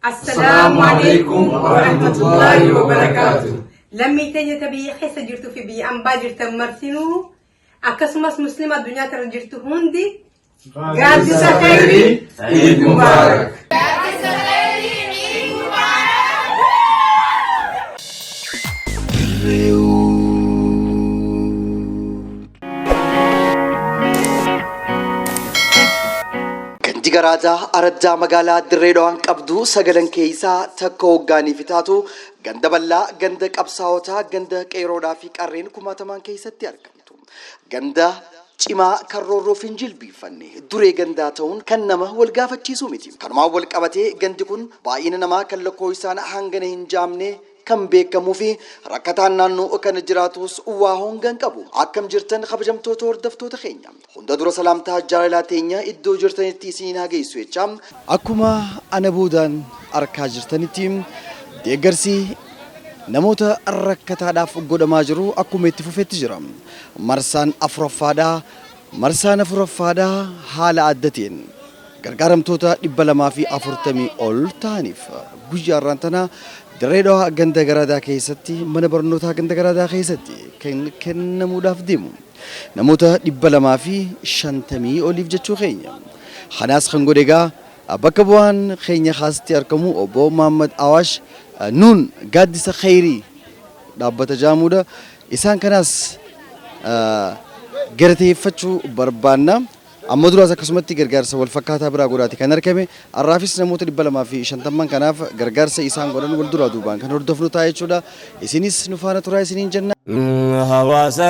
Assalamualaikum warahmatullahi wabarakatuh. Lammi tanya tabii keessa jirtu fi biyya ambaa jirtan marsinuu akkasumas muslima addunyaa tara jirtu hundi gaaddisa khayrii Eid Mubarak. Garaajaa arajaa magaalaa Dirree Dhawaan qabdu sagalan keessaa takka hoggaanii fitaatu ganda bal'aa ganda qabsaa'otaa ganda qeeroodhaa fi qarreen kumaatamaan keessatti argamtu. Ganda cimaa karroorroo fi jilbiiffanne duree gandaa ta'uun kan nama wal gaafachiisu miti. Kanumaan wal qabatee gandi kun baay'ina namaa kan lakkoofsaan hangana hin jaamne kan beekamuu fi rakkataan naannoo kana jiraatus waa hongan qabu. Akkam jirtan kabajamtoota hordoftoota keenya. Hunda dura salaamtaa jaalalaa teenya iddoo jirtanitti isin haa geessu jecha. Akkuma ana boodaan arkaa jirtanitti deeggarsi namoota rakkataadhaaf godhamaa jiru akkuma itti fufetti jira. Marsaan afuraffaadhaa haala addatiin gargaaramtoota 240 ol ta'aniif guyyaa irraan tana Dirree Dhawaa ganda garadaa keessatti mana barnootaa ganda garadaa keessatti kan kennamuudhaaf deemu. Namoota 250 oliif jechuu keenya. Kanaas kan godhe egaa bakka bu'aan keenya keessatti argamu obbo Muhammad Awaash nuun gaaddisa khayrii dhaabbata jaamuudha. Isaan kanaas galateeffachuu barbaanna. Amma duraas akkasumatti gargaarsa wal fakkaataa biraa godhaati kan argame. Arraafis namoota 250 kanaaf gargaarsa isaan godhan wal duraa duubaan kan hordofnu ta'a jechuudha. Isinis nu faana turaa isiniin jenna. Hawaasa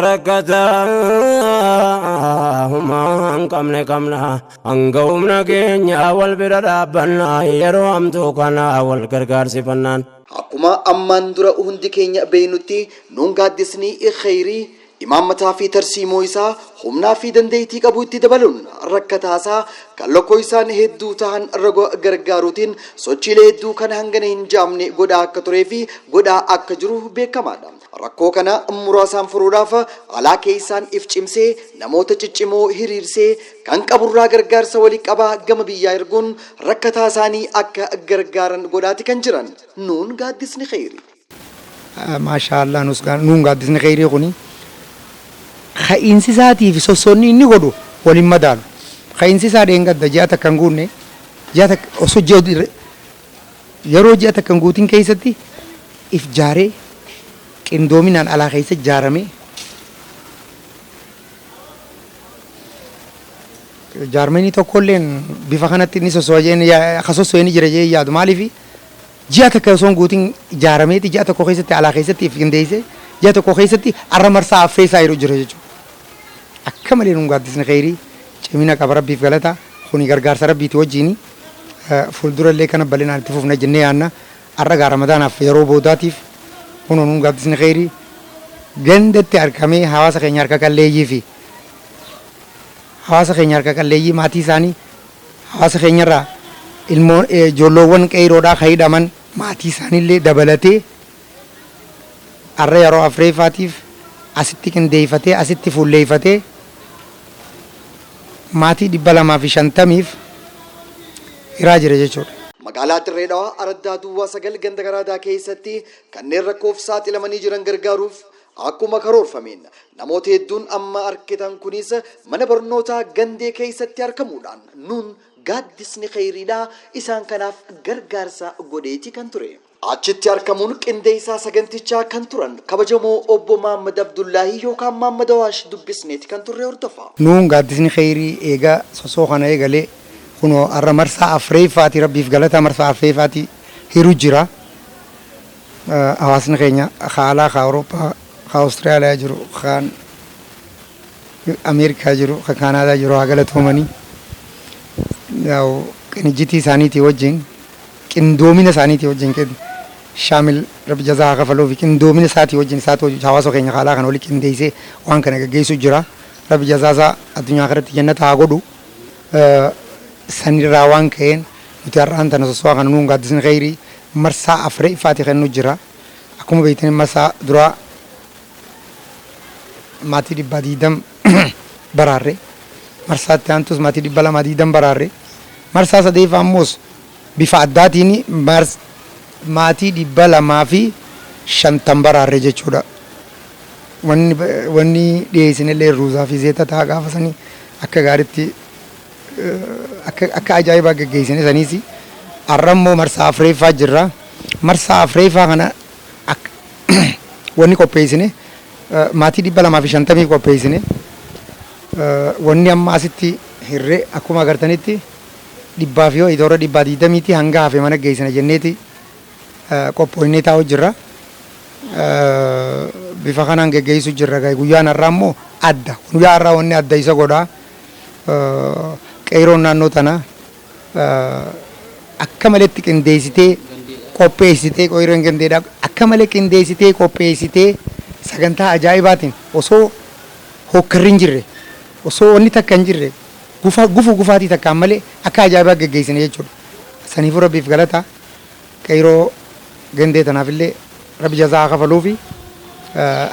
rakkataa humaan qabne qabna hanga humna keenya wal bira dhaabbanna yeroo hamtuu kana wal gargaarsifannaan. Akkuma ammaan dura hundi keenya beeynutti nuun gaaddisni khayrii imaammataa fi tarsiimoo isaa humnaa fi dandeettii qabu itti dabaluun rakkataasaa kan lakkoofsaan hedduu ta'an gargaaruutiin sochiilee hedduu kan hangana hin jaamne godhaa akka turee fi godhaa akka jiru beekamaadha. Rakkoo kana muraasaan furuudhaaf alaa keessaan if cimsee namoota ciccimoo hiriirsee kan qaburraa gargaarsa walii qabaa gama biyyaa erguun rakkataa isaanii akka gargaaran godhaati kan jiran nuun gaaddisni khayrii. Maashaallah nuun gaaddisni khayrii kuni ka'insiisaatii fi sossoonni inni godhu waliin madaalu. Ka'insiisaa dheengadda ji'a takka hin guunne osoo yeroo ji'a takka hin guutin keessatti if jaaree qindoominaan alaa keessa ijaaramee jaarmanii tokkolleen bifa kanatti inni soso'ee ni jira jee yaadu maaliif ji'a takka osoo hin guutin ijaarameeti ji'a tokko keessatti alaa keessatti if qindeessee ji'a tokko keessatti arra marsaa affeesaa yeroo jira jechuudha. Akka malee nuun gaaddisni khayrii cimina qaba rabbiif galata kuni gargaarsa rabbiiti wajjini fuuldurallee kana bal'inaan itti fufna jennee yaanna arra gaa ramadaanaaf yeroo boodaatiif kunuun nuun gaaddisni khayrii gandatti argamee hawaasa keenya harka qalleeyyii fi hawaasa keenya harka qalleeyyii maatii isaanii hawaasa keenyarraa ijoolloowwan qeeroodhaa hidhaman maatii isaaniillee dabalatee arra yeroo afreeffaatiif asitti qindeeffatee asitti fuulleeffatee maatii 250 hiraa jira jechuudha. Magaalaa Dirree Dhawaa araddaa duwwaa 9 ganda garadaa keessatti kanneen rakkoof saaxilamanii jiran gargaaruuf akkuma karoorfameen namoota hedduun amma argitan kunis mana barnootaa gandee keessatti argamuudhaan nuun gaaddisni khayriidhaa isaan kanaaf gargaarsa godheeti kan ture. Achitti argamuun qindeessaa sagantichaa kan turan kabajamoo obbo Muhammad Abdullahi yookaan Muhammad Awaash dubbisneeti kan turre hordofaa. Nuun gaaddisni khayrii eegaa sosoo kana eegalee kunoo arra marsaa afreeffaati rabbiif galata marsaa afreeffaati hiru jira. Hawaasni keenya haalaa ka Awurooppaa ka Awustiraaliyaa jiru kan Ameerikaa jiru kan Kaanaadaa jiru haa galatoomanii qinijjitii isaaniitii wajjin qindoomina isaaniitii wajjin shaamil rabbi jazaa haa kafaluu fi qindoomina isaatii wajjin isaatu hawaasa keenya haalaa kana walitti qindeessee waan kana gaggeessu jira. Rabbi jazaa isaa addunyaa kanatti jannata haa godhu. Sanirraa waan ka'een nuti har'aan tana sosoo kana nuun gaaddisni khayrii marsaa afreeffaati kennu jira. Akkuma beektan marsaa duraa maatii 220 baraarre marsaatti aantus maatii 220 baraarre marsaa sadeeffaa ammoos bifa addaatiin maatii 250 baraarre jechuudha. Wanni dhiyeessinillee ruuzaa fi zeeta ta'a gaafa sanii akka gaariitti akka ajaa'ibaa geggeessine saniisi. Har'ammoo marsaa afreeffaa jirra. Marsaa afreeffaa kana wanni qopheessine maatii 250 qopheessine. Wanni amma asitti hirree akkuma agartanitti 120 hanga hafe mana geessina jenneeti qophoonnee taa'u jirra. Bifa kanaan geggeessu jirra. Guyyaan har'aa immoo adda. Guyyaa har'aa wanni adda isa godhaa. Qeeroon naannoo tana akka maletti qindeessitee qopheessitee qeeroon gandeedhaa akka malee qindeessitee qopheessitee sagantaa ajaa'ibaatiin osoo hokkarri hin jirre osoo wanni takka hin jirre gufaatii takkaan malee akka ajaa'ibaa geggeessine jechuudha. Saniifuu rabbiif galata qeeroo gandee tanaafillee rabbi jazaa kafaluufi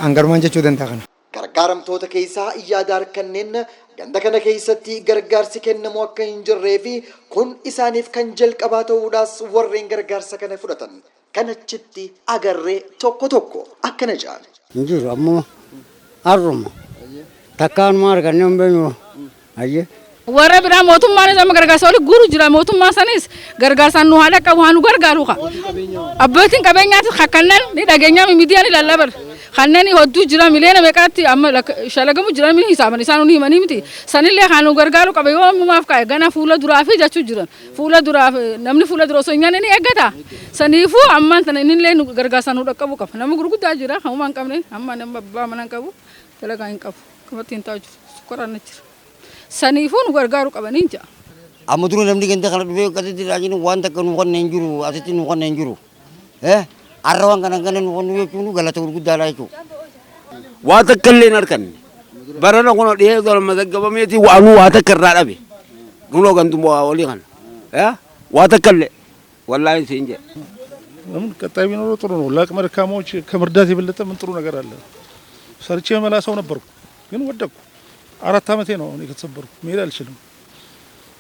hangarumaan jechuu danda'a kana. Gargaaramtoota keessaa yaada kanneen ganda kana keessatti gargaarsi kennamu akka hin jirree fi kun isaaniif kan jalqabaa ta'uudhaas warreen gargaarsa kana fudhatan kan achitti agarree tokko akkana jedhan. Injiru ammoo har'uma takkaanuma arganne hin beeknu ayyee. Warra biraa mootummaan isa gargaarsa oli guru jira mootummaa sanis gargaarsaan nu haadha qabu haa nu gargaaru qa. Abbootiin qabeenyaatis hakkannan ni dhageenyaa miidiyaan ni lallabar. Kanneen hodduu jira miliyoona meeqaatti amma shalagamu jira mi hisaaban isaan nu himanii miti. Sanillee haa nu gargaaru qaba yoo ammumaaf kaa'e gana fuula duraa fi jechuu jiran. Fuula duraa namni fuula dura osoo hin nyaanne ni eeggata. Saniifuu ammaan tana innillee nu gargaarsa nu dhaqqabu qaba. Nama gurguddaa jira hamuma hin qabne amma nama abbaa mana hin qabu dalagaa hin qabu. Kamatti hin taa'u jiru sukkuraan jira. Saniifuu nu gargaaru qabanii jira. Amma dura namni ganda kana dhufee akkasitti raajin waan takka nu qonna hin jiru asitti nu qonna hin jiru. Har'a waan kana nu qonna jechuun galata gurguddaadha jechuudha. Waa takka illee hin arganne. Barana kun dhihee galma zaggabameeti waanuu waa takka irraa dhabe. Nunoo gandummaa walii kana. Waa takka illee wallaahi siin jedhe. ለምን ቀጣይ ቢኖረው ጥሩ ነው። ለአቅመ ደካማዎች ከመርዳት የበለጠ ምን ጥሩ ነገር አለ? ሰርቼ መላ ሰው ነበርኩ ግን ወደቅኩ። 4 ዓመቴ ነው እኔ ከተሰበርኩ መሄድ አልችልም።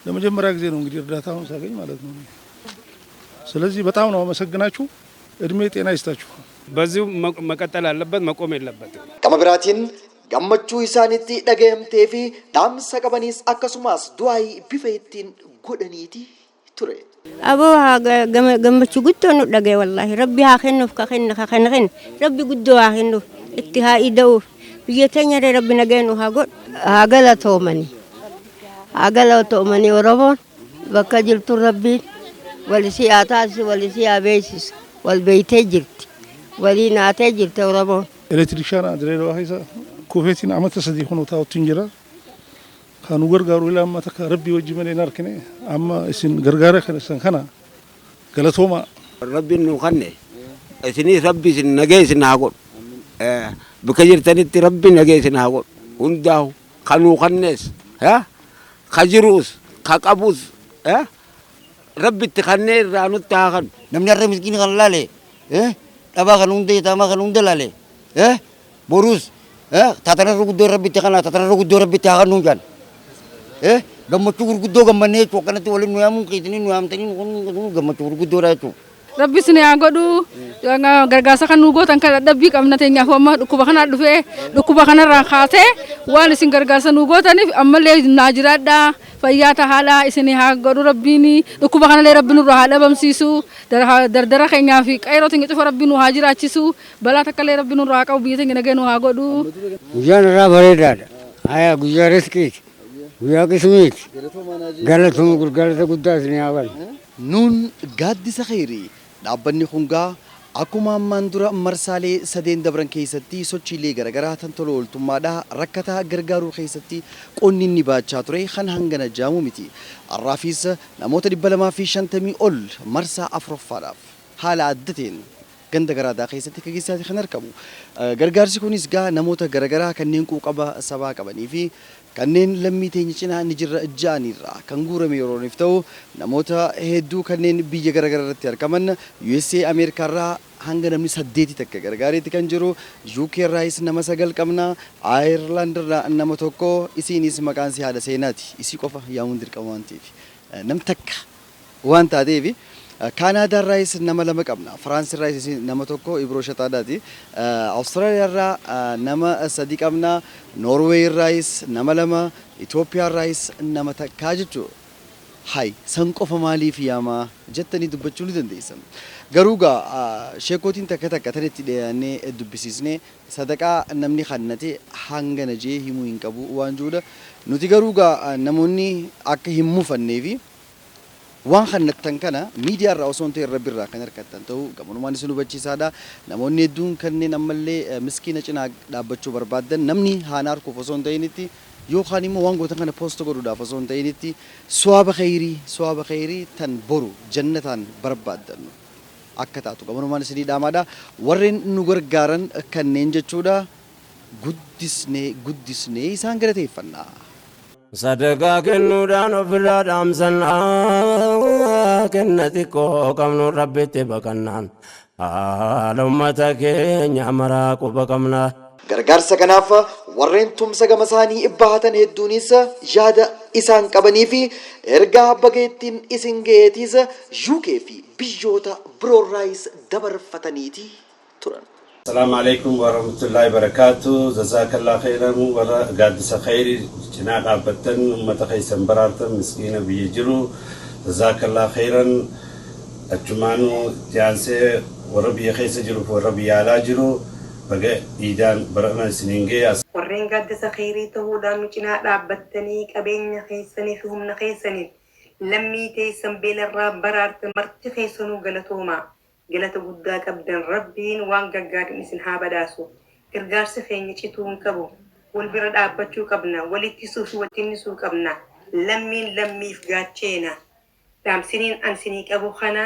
ለመጀመሪያ ጊዜ ነው እንግዲህ እርዳታውን ሳገኝ ማለት ነው። ስለዚህ በጣም ነው አመሰግናችሁ። እድሜ ጤና ይስጣችሁ። በዚሁ መቀጠል አለበት መቆም የለበትም። Kamabiraatiin gammachuu isaaniitti dhagayamtee fi dhaamsa qabaniis akkasumas du'aa bifa ittiin godhaniiti ture. Aboo gammachuu guddoo nu dhagaye wallaahi rabbi haa kennuuf ka kenna rabbi guddoo haa kennuuf itti haa ida'uuf biyya teenya rabbi nagaya nu haa godhu haa galatoomanii Oromoon bakka jirtu rabbiin walisii haa taasisu walisii haa beeksisu wal beeytee jirti walii naatee jirti Oromoon. ኤሌክትሪሻን ድሬዳዋ ሀይሳ ኩፌቲን አመተ ሰዲ ሆኖ ታውት እንጀራ ካኑ ገርጋሩ ኢላማ ተካ ረቢ ወጅ መኔ ናርክኔ አማ እስን ገርጋራ ከነሰን ከና ገለቶማ Rabbiin nu kanne isinii rabbi isin nagee isin haa godhu. Bakka jirtanitti rabbi nagee isin haa godhu. Hundaahu kanuu kannees ka jiruus ka qabuus rabbitti kannee irraa nutti haa kanu. Namni har'a miskiin kan laale dhabaa kan hunda tamaa kan hunda laale borus tatanarra guddoo rabbitti kana tatanarra guddoo rabbitti haa kanu jaan gammachuu gurguddoo gammannee jechuudha akkanatti waliin nu yaamuun keessanii nu yaamtanii gammachuu gurguddoodha jechuudha. Rabbi isin haa godhu gargaarsa kan nu gootan kan dadhabbii qabna teenyaaf amma dhukkuba kanaa dhufee dhukkuba kanarraa kaasee waan isin gargaarsa nu gootaniif ammallee naa jiraadhaa fayyaa tahaadhaa isin haa godhu rabbiin dhukkuba kanallee rabbi nurraa haa dhabamsiisu dardara keenyaa fi qeeroo teenya cufa rabbi nu haa jiraachisu balaa takkallee rabbi nurraa haa qabu biyya teenya nagee nu haa godhu. Guyyaan irraa bareedaadha. Guyyaa riskiiti. Guyyaa qismiiti. Galata guddaa isin haa balu. Nuun gaaddisa kheyrii dhaabbanni hungaa akkuma ammaan dura marsaalee sadeen dabran keessatti sochiilee garaagaraa tan tola ooltummaadhaa rakkataa gargaaruu keessatti qonni inni baachaa ture kan hangana jaamu miti. Har'aafis namoota 250 ol marsaa afuraffaadhaaf haala addateen ganda garaadaa keessatti keessatti kan argamu. Gargaarsi kunis gaa namoota garaagaraa kanneen quuqama sabaa qabanii fi kanneen lammii teenya cinaa ni jirra ja'anirraa kan guurame yerooniif ta'u namoota hedduu kanneen biyya garaagaraa irratti argaman USA Ameerikaarraa hanga namni 8 takka gargaareetti kan jiru UK irraayis nama 9 qabna Ireland irraa nama tokko isiinis maqaan si haadha seenaati isii qofa yaamuun dirqama waan ta'eef nam takka waan taateef Kaanaadaa irraayis nama lama qabna. Firaansi irraayis nama tokko Ibroo Shataadaati. Awustiraaliyaa irraa nama sadi qabna. Noorweey irraayis nama lama. Itoophiyaa irraayis nama takkaa jechuudha. Hai san qofa maaliif yaamaa jettanii dubbachuu ni dandeessan. Garuu gaa sheekootiin takka takka tanitti dhiyaannee dubbisiisnee sadaqaa namni kannate hangana jee himuu hin qabu waan jiruudha. Nuti garuu gaa namoonni akka hin muufannee fi waan kannattan kana miidiyaa irraa osoo hin ta'e Rabbi irraa kan harkattan ta'uu qabunumaan isin hubachiisaadha. Namoonni hedduun kanneen ammallee miskiina cinaa dhaabbachuu barbaadan namni haan harkuuf osoo hin ta'initti yookaan immoo waan gootan kana poosta godhuudhaaf osoo hin ta'initti suwaaba khayrii tan boru jannataan barbaadan akka taatu qabunumaan isinii dhaamaadha. Warreen nu gargaaran kanneen jechuudha guddisnee isaan galateeffanna. Sadaqaa kennuudhaan ofirraa dhaamsannaa kennati koo qabnu rabbitti baqannaan haala uummata keenya maraa quba qabnaa. Gargaarsa kanaaf warreen tumsa gama isaanii bahatan hedduunis yaada isaan qabanii fi ergaa bageettiin isin gaheetiis UK fi biyyoota biroorraayis dabarfataniiti turan. السلام عليكم ورحمة الله وبركاته. جزاك الله خيرا قادس خيري جناق عبتن أمة خيسا برارتا مسكينة بيجرو جزاك الله خيرا أجمانو جانسي وربي خيسا جرو وربي على جرو بقى إيدان برأنا سنينجي warreen gaaddisa khayrii ta'uudhaan nu cinaa dhaabbattanii qabeenya keessanii fi humna keessaniin lammii teessan beelarraa baraartan marti keessanuu galatoomaa. Galata guddaa qabdan Rabbiin waan gaggaariin isin haa badhaasu. Gargaarsa keenya cituu hin qabu. Wal bira dhaabbachuu qabna. Walitti suuf wattinnisuu qabna. Lammiin lammiif gaacheena. Dhaamsiniin ansinii qabu kana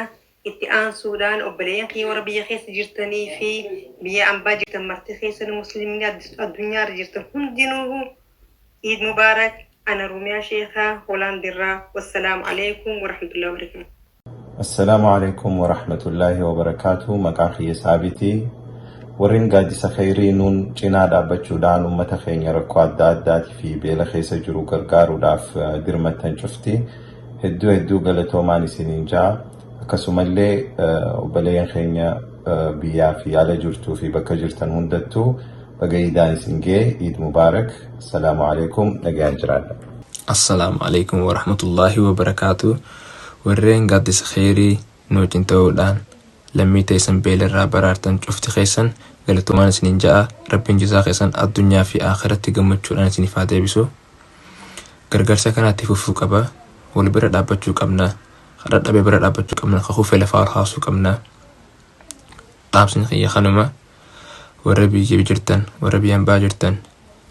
itti aansuudhaan obboleeyyan kiyya warra biyya keessa jirtanii fi biyya ambaa jirtan marti keessan musliimni addunyaa irra jirtan hundinuu Eid Mubaarak. Ana Rumiyaa Sheekhaa Hoolaandirraa. Wassalaamu alaikum wa rahmatullahi wa barakatuh. السلام عليكم ورحمة الله وبركاته. مقاخي سابتي ورين قادس خيرينون جناد أبتشودان أمة خيني ركو عداد في بيلا خيسة جرو قرقارو داف درمة تنشفتي هدو قلتو ماني سنين جا كسوم اللي وبلين خيني بيا في على جرتو في بكا جرتن هندتو بقايداني سنجي عيد مبارك. السلام عليكم نقان جراد. السلام عليكم ورحمة الله وبركاته. warreen gaaddisa khayrii nuutiin ta'uudhaan lammii teessan beelarraa baraartan cufti keessan galatumaan isiniin ja'a. Rabbiin jazaa keessan addunyaa fi akhiratti gammachuudhaan isiniif haa deebisu. Gargaarsa kanaatti fufuu qaba. Wal bira dhaabbachuu qabna. Dhadhabee bira dhaabbachuu qabna. Kakuufee lafaa ol kaasuu qabna. Dhaamsni kiyya kanuma warra biyya jirtan warra biyyaan baa jirtan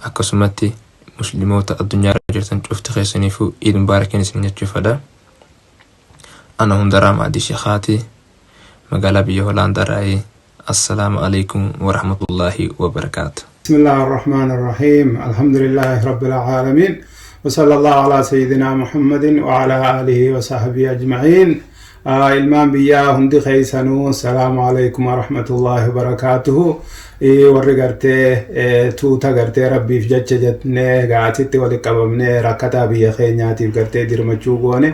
akkasumatti musliimoota addunyaa irra jirtan cufti keessaniifuu Eid Mubaarak isiniin jechuufadha. أنا هندرا معدي شيخاتي مقالة بيه هولندا رأي. السلام عليكم ورحمة الله وبركاته. بسم الله الرحمن الرحيم. الحمد لله رب العالمين وصلى الله على سيدنا محمد وعلى آله وصحبه أجمعين. ilmaan biyyaa hundi keessanuu assalamu alaikum warahmatullahi wabarakatuhu. Warri gartee tuuta gartee rabbiif jecha jennee gaatitti walitti qabamnee rakkataa biyya keenyaatiif gartee dirmachuu goone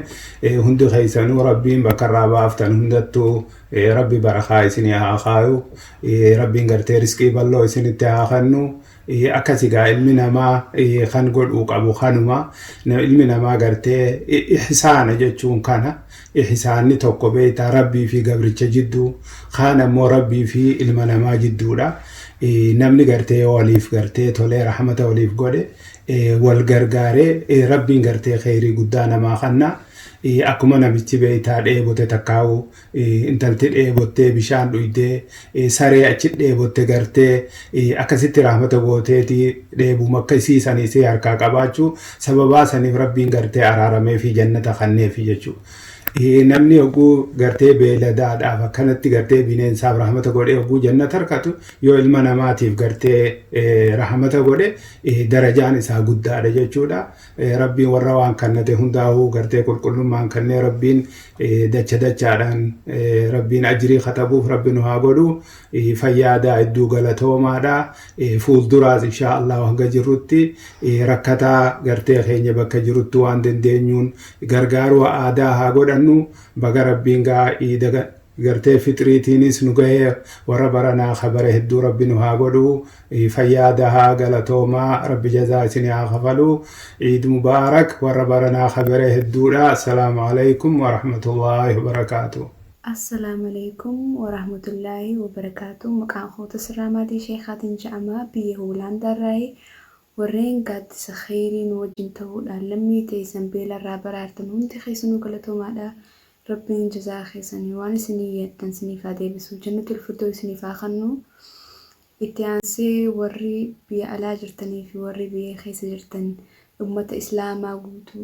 hundi keessanuu rabbiin bakka irraa baaftan hundattuu rabbi barakaa isinii haa kaayu. Rabbiin gartee riskii bal'oo isinitti haa kennu. Akkasigaa ilmi namaa kan godhuu qabu kanuma. Ilmi namaa gartee ihsaana jechuun kana. Ihsaanni tokko beektaa rabbii fi gabricha jidduu, kaan ammoo rabbii fi ilma namaa jidduudha. Namni gartee waliif gartee tolee rahmata waliif godhe wal gargaaree rabbiin gartee khayrii guddaa namaa kenna. Akkuma namichi beektaa dheebote takkaa'u intalti dheebottee bishaan dhuydee saree achi dheebotte gartee akkasitti rahmata gooteeti dheebuma akka isiisanii isee harkaa qabaachuu sababaa saniif rabbiin gartee araaramee fi jannata kenneefi jechuudha. Namni oguu gartee beeladaadhaaf akkanatti gartee bineensaaf rahmata godhe oguu jannata harkatu yoo ilma namaatiif gartee rahmata godhe darajaan isaa guddaadha jechuudha. Rabbiin warra waan kannate hundaa'uu gartee qulqullummaan kannee rabbiin dachaadhaan rabbiin ajrii katabuuf rabbi nu haa godhu. Fayyaadaa hedduu galatoomaadha. Fuulduraas inshaa Allah hanga jirrutti rakkataa gartee keenya bakka jirrutti waan dandeenyuun gargaaruu aadaa haa godhan. kadhannu baga rabbiin gaa iida gartee fitriitiinis nu gahee warra baranaa kabare hedduu rabbi nu haa godhu fayyaadahaa galatoomaa rabbi jazaa isinii haa kafalu iid mubaarak warra baranaa kabare hedduudha assalaamu alaikum warahmatullaahi wabarakaatu. السلام عليكم ورحمة الله وبركاته مكان خوت السلامات شيخات جامعة بيه هولندا راي ورين قد سخيري نوجنته لمي تيسن بيلا رابرارتن هم تخيسنو كلتو مالا ربين جزا خيسني وان سنية تنسني فادي بسو جنة الفردوس سني فاخنو اتيانسي وري بي علا جرتني في وري بي خيس جرتن أمة إسلاما قوتو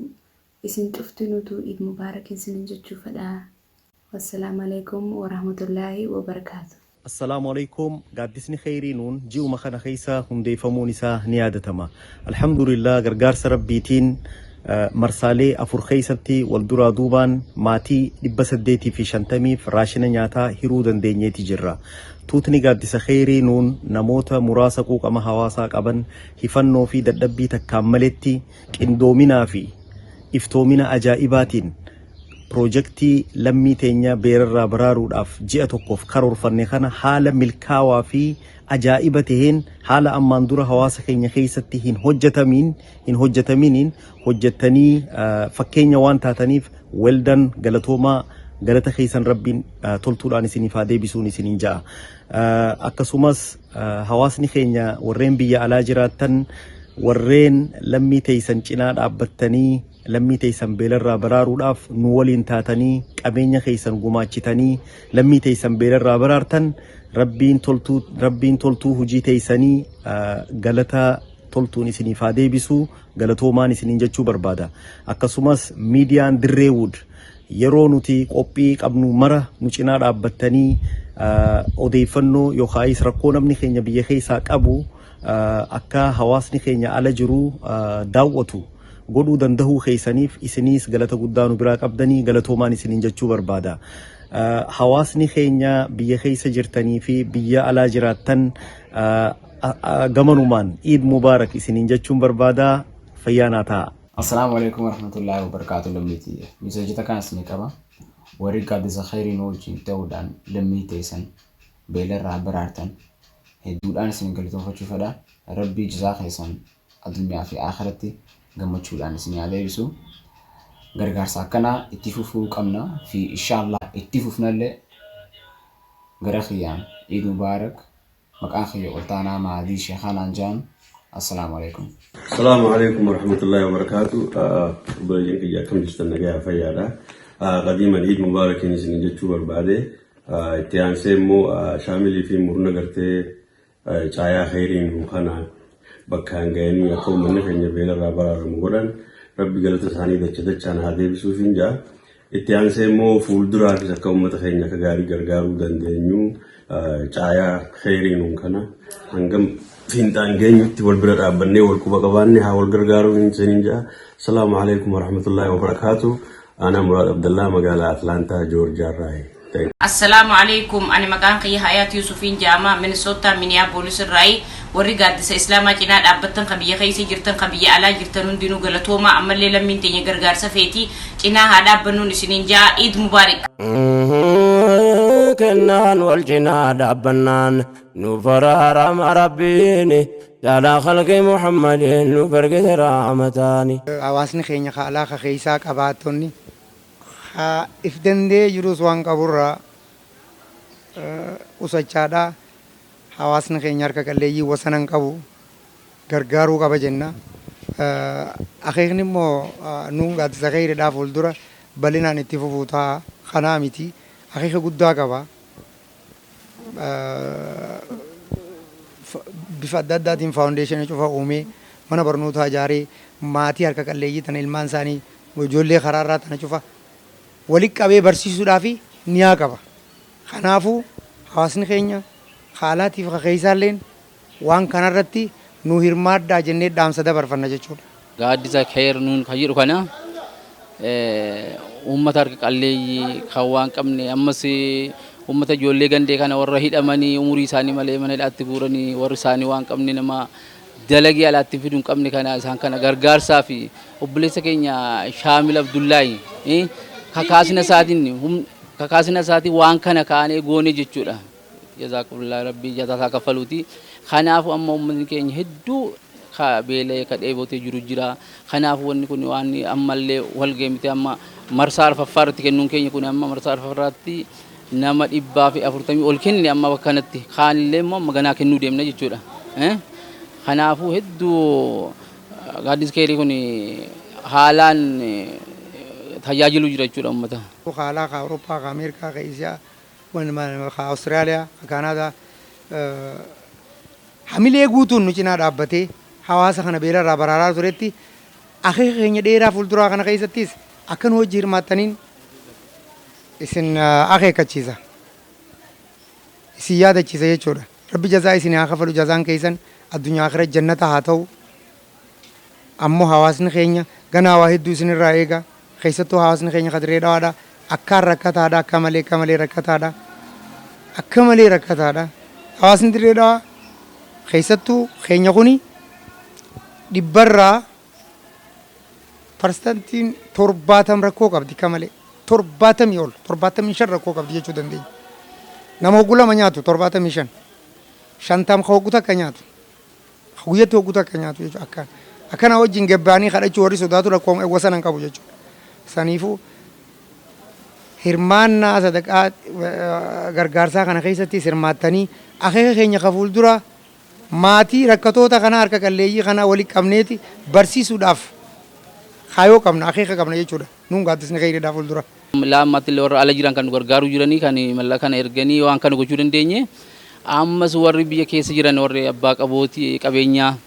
اسن تفتنو تو إيد مبارك سنين جتشو فدا والسلام عليكم ورحمة الله وبركاته. السلام عليكم قادسني خيري نون جيو مخنا خيسا هم ديفمون إسا نيادتما الحمد لله غرغار سربيتين مرسالي أفور خيستي والدرا دوبان ماتي لبسديتي في شنتمي فراشنا نياتا هيرودن دينيتي جرا توتني قادس خيري نون نموتا مراسقوك أما هواساك أبن هفنو في ددبي تكاملتي كندومنا في إفتومنا أجائباتين بروجكتي لمي تينيا بيرر براروداف جئة توقف كارور فنخانا حالة ملكاوا في أجائبتهن حالة أمان دورا هواسا خينيا خيستهن هجتمين هجتني فكينيا وان تاتنيف ولدن غلطوما غلطة خيسان ربين تلتول آني سنين فادي بسوني سنين جاء أكسوماس هواسني خينيا ورين بيا على جراتن ورين لمي تيسان چناد أبتني لمي تيسان بيلر براروداف نولين تاتني قبينيا خيسان قماچتني لمي تيسان بيلر برارتن ربين تلتو هجي تيساني غلطة تلتو نسيني فادي بسو غلطو ما نسيني جچو بربادا أكسوماس ميديان دريود yeroo nuti qophii qabnu mara nu cinaa dhaabbattanii odeeffannoo yookaayis rakkoo namni keenya biyya keessaa qabu akka hawaasni keenya ala jiru daawwatu godhuu dandahuu keessaniif isiniis galata guddaa nu biraa qabdanii galatoomaan isiniin jechuu barbaada. Hawaasni keenya biyya keessa jirtanii fi biyya alaa jiraattan gamanumaan Eid Mubarak isiniin jechuun barbaada. Fayyaanaa ta'a. السلام عليكم ورحمة الله وبركاته لميتي مسجد كان سنيكابا وريك قد خيري نوجي تودان لميتي سن بيلر رابرارتن هدول أنا سنقلتو فتشو فدا ربي جزاك حسن الدنيا في آخرتي قمت شو أنا سني عليه بسو غرغار ساكنا اتفوفو كمنا في إن شاء الله اتفوفنا اللي غرخيان عيد مبارك مكاخي قلتانا مع دي شيخان أنجان السلام عليكم. السلام عليكم ورحمة الله وبركاته. بلجنك جاكم جستنا جاء فيالا. قديما عيد مبارك نسين جتشو بربادة. اتيان سيمو شامل في مرنا قرتي چايا خيرين وخنا بكان جاني يقوم من خنجر بين الرابر مقولن ربي قالت ثاني دچت چان هذه بسوفين جا. اتيان سيمو فول درا في سكوم متخينيا كغاري غرغارو دندنيو چايا خيرين وخنا هنگم فينتان جينيتي والبرد أبني والكوباكباني هاول غرغارو نسينجا. السلام عليكم ورحمة الله وبركاته. أنا مراد عبد الله مقالة أتلانتا جورجيا راي. السلام عليكم أنا مكان قيا حياة يوسفين جامع مينيسوتا مينيابوليس الراي ورقاد إسلاما جناد أبتن قبيا خيسي جرتن قبيا على جرتنون دينو غلطوما أمال ليلا من تيني غرغار سفيتي جنا هذا بنون سنينجا عيد مبارك. كنان والجناد أبنان نفرار ربيني على خلق محمد نفرق رحمتاني. Hawaasni keenya haalaa keessaa qabaatonni if dandee jirus waan qaburraa qusachaadha. Hawaasni keenya harka qalleeyyii wasanan qabu gargaaruu qaba jenna. Akeekni immoo nuun gaaddisa khayriidhaa fuuldura bal'inaan itti fufuu ta'a. Kanaa miti akeeka guddaa qaba. Bifa adda addaatiin faawundeeshinii cufa uumee mana barnootaa ijaaree maatii harka qalleeyyii tana ilmaan isaanii ijoollee karaarraa tana cufa walitti qabee barsiisuudhaaf niyaa qaba. Kanaafuu hawaasni keenya haalaatiif keessaalleen waan kanarratti nu hirmaadhaa jennee dhaamsa dabarfanna jechuudha. Gaaddisa khayr nuun kan jedhu kana uummata harka qalleeyyii kan waan qabne ammas ummata ijoollee gandee kana warra hidhamanii umurii isaanii malee mana hidhaatti guuranii warri isaanii waan qabne nama dalagii alaatti fiduu hin qabne kana isaan kana gargaarsaa fi obboleessa keenya Shaamil Abdullaahi kakaasina isaatiin waan kana kaanee goone jechuudha. Jazaakumullah rabbii jazaa kaffaluuti. Kanaafuu amma uummanni keenya hedduu beelee ka dheebotee jiru jira. Kanaafuu wanni kun waan ammallee wal geemite amma marsaa arfaffaarratti kennuun keenya kun amma marsaa arfaffaarratti nama 140 ol kenne amma bakka kanatti kaanillee immoo maganaa kennuu deemna jechuudha. Kanaafuu hedduu gaaddisa khayrii kun haalaan tajaajilu jira jechuudha uummata. Haala ka Awurooppaa ka Ameerikaa ka Isiyaa ka Awustiraaliyaa ka Kaanaadaa hamilee guutuun nu cinaa dhaabbatee hawaasa kana beelarraa baraaraa turetti akeeka keenya dheeraa fuulduraa kana keessattis akka nu hojii hirmaattaniin isin akeekkachiisa. Isin yaadachiisa jechuudha. Rabbi jazaa isin haa kafalu jazaan keessan addunyaa akhiraa jannata haa ta'u. Ammoo hawaasni keenya ganaa waa hedduu isinirraa eega. Keessattuu hawaasni keenya Dirree Dhawaadha. Akkaan rakkataadha. Akka malee rakkataadha. Akka malee rakkataadha. Hawaasni Dirree Dhawaa keessattuu keenya kuni dhibbarraa parsantiin 70 rakkoo qabdi akka malee. 70 ol 75 rakkoo qabdi jechuu dandeenya. Nama hogguu lama nyaatu 75. 50 hogguu takka nyaatu. Guyyatti hogguu takka nyaatu jechuudha akkaan. Akkana wajjin gabbaanii kadhachuu warri sodaatu rakkoo wasanan qabu jechuudha. Saniifuu hirmaannaa sadaqaa gargaarsaa kana keessatti hirmaattanii akeeka keenya ka fuuldura maatii rakkatoota kana harka qalleeyyii kana walitti qabneeti barsiisuudhaaf kaayoo qabna akeeka qabna jechuudha. Nuun gaaddisni khayriidhaa fuuldura. Laammaatti warra ala jiran kan gargaaruu jiranii kan mallaqa kana erganii waan kana gochuu dandeenye ammas warri biyya keessa jiran warri abbaa qabootii qabeenyaa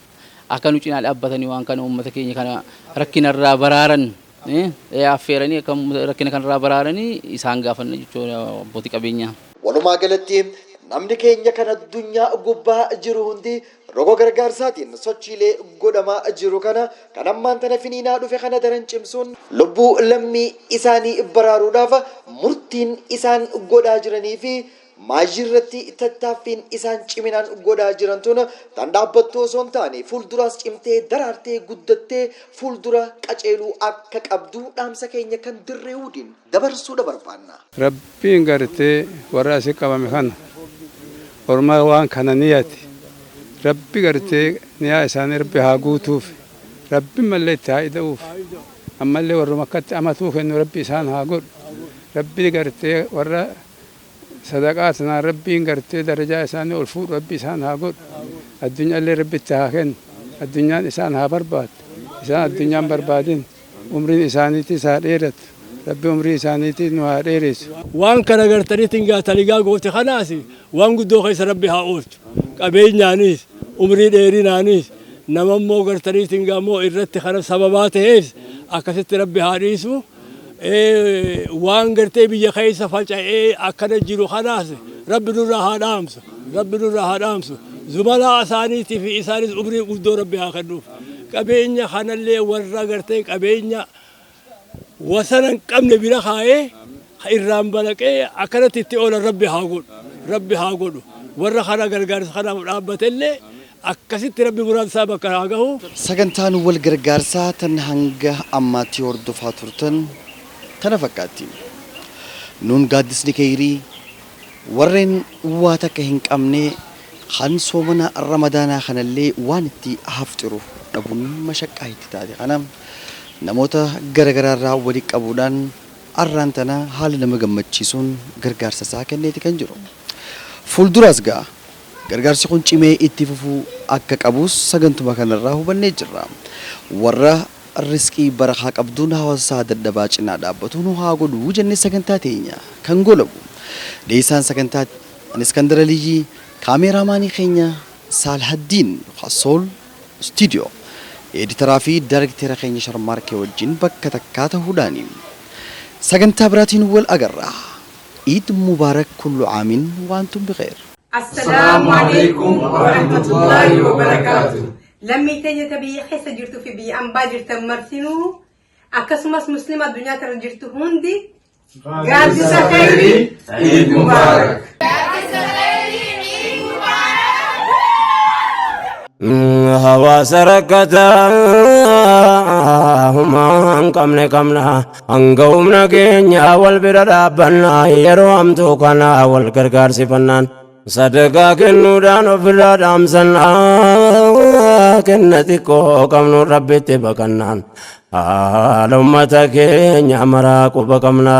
akka nu cinaa dhaabbatanii waan kana uummata keenya kana rakkinarraa baraaran affeeranii akka rakkina kanarraa baraaranii isaan gaafanna jechuudha abbootii qabeenyaa. Walumaa galatti namni keenya kan addunyaa gubbaa jiru hundi roga gargaarsaatiin sochiilee godhamaa jiru kana kan ammaan tana finiinaa dhufe kana daran cimsuun lubbuu lammii isaanii baraaruudhaaf murtiin isaan godhaa jiranii fi maajirratti tattaaffiin isaan ciminaan godhaa jiran tun tan dhaabbattuu osoo hin taane fuulduraas cimtee daraartee guddattee fuuldura qaceeluu akka qabdu dhaamsa keenya kan Dirree Wudiin dabarsuudha barbaanna. Rabbiin gartee warra asii qabame kana ormaa waan kana niyaati. Rabbi gartee niyaa isaanii rabbi haa guutuuf rabbi mallee itti haa ida'uuf ammallee warruma akkatti amatuu kennu rabbi isaan haa godhu. Rabbi gartee warra sadaqaa sanaan rabbiin gartee darajaa isaanii ol fuudhu rabbi isaan haa godhu. Addunyaallee rabbi itti haa kennu. Addunyaan isaan haa barbaadu. Isaan addunyaan barbaadin umriin isaaniitis haa dheeratu. Rabbi umrii isaaniitis nu haa dheeressu. Waan kana gartaniitiin gaataligaa goote kanaas waan guddoo keessa rabbi haa oolchu. Qabeenyaanis umrii dheerinaanis nama immoo gartaniitiin gaammoo irratti kana sababaa ta'eef akkasitti rabbi haa dhiisu. Waan gartee biyya keessa faca'ee akkana jiru kanaas rabbi nurraa haa dhaamsu. Rabbi nurraa haa dhaamsu. Zumalaa isaaniitii fi isaanis umrii guddoo rabbi haa kennuuf. Qabeenya kanallee warra gartee qabeenya wasana hin qabne bira kaa'ee irraan balaqee akkanatti itti oolan rabbi haa godhu. Rabbi haa godhu. Warra kana gargaarsa kanaaf dhaabbatellee akkasitti rabbi muraasa bakka haa gahu. Sagantaan wal gargaarsaa tan hanga ammaatti hordofaa turtan tana fakkaatti. Nuun gaaddisni khayrii warreen waa takka hin qabne kan soomana ramadaanaa kanallee waan itti hafxiru dhabuun mashaqqaa itti taate. Kanaaf namoota garagaraarraa walitti qabuudhaan arraan tana haala nama gammachiisuun gargaarsa isaa kenneeti kan jiru. Fuulduraas ga'a gargaarsi kun cimee itti fufuu akka qabus sagantuma kanarraa hubannee jirra. Warra riskii barakaa qabduun hawaasaa dadhabaa cinaa dhaabbatu nu haa godhu jennee sagantaa teenya kan golabu. Dhiyeessaan sagantaa Iskandar Aliyyii kaameraamaanii keenya Saalhaddiin Hasool Studio editaraa fi daayirektara keenya Sharmaarkee wajjin bakka takkaa ta'uudhaani. Sagantaa biraatiin wal agarra. Eid Mubaarak kullu aamin wa antum bikhair. Assalaamu alaikum wa rahmatullahi wa barakatuh. Lammii teenya biyya keessa jirtuu fi biyya ambaa jirtan marsinuu akkasumas muslima addunyaa irra jirtu hundi gaaddisa khayrii Eid Mubaarak. Hawaasa rakkataa قمنا قمنا أنقومنا كينيا والبرا رابنا يروامتو كنا والكركار سفنان صدقا كنو دانو فرا دامسنا كنتكو قمنو ربي تبقنان لأمتا كينيا مراكو بقمنا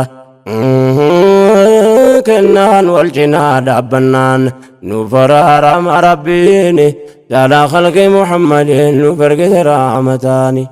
كنان والجنا دابنان نفرار ما ربيني على خلق محمد نفرق رحمتاني